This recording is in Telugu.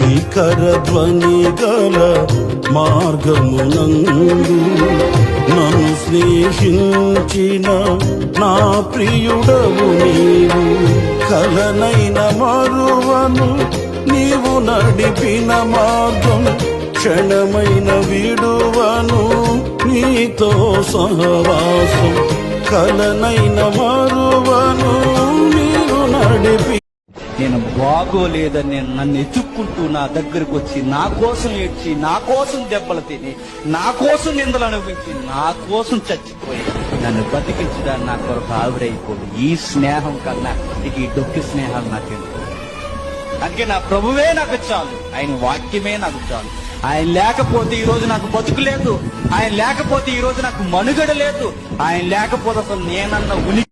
భీకర ధ్వని గల మార్గమునందు నన్ను స్నేహించిన నా ప్రియుడవు నీవు. కలనైన మరువను నీవు నడిపిన మార్గం, క్షణమైన విడువను నీతో సహవాసం. కలనైన మరువను నీవు నడిపి. నేను బాగోలేదని నన్ను ఎత్తుక్కుంటూ నా దగ్గరకు వచ్చి నా కోసం ఏడ్చి, నా కోసం దెబ్బలు తిని, నా కోసం నిందలు అనుభవించి, నా కోసం చచ్చిపోయి నన్ను బతికించడానికి నా కొరకు ఆవిరైపోదు. ఈ స్నేహం కన్నా ఈ డొక్కి స్నేహాలు నాకెందుకు? అందుకే నా ప్రభువే నాకు చాలు, ఆయన వాక్యమే నాకు చాలు. ఆయన లేకపోతే ఈ రోజు నాకు బతుకు లేదు, ఆయన లేకపోతే ఈ రోజు నాకు మనుగడ లేదు, ఆయన లేకపోతే అసలు నేనన్న ఉనికి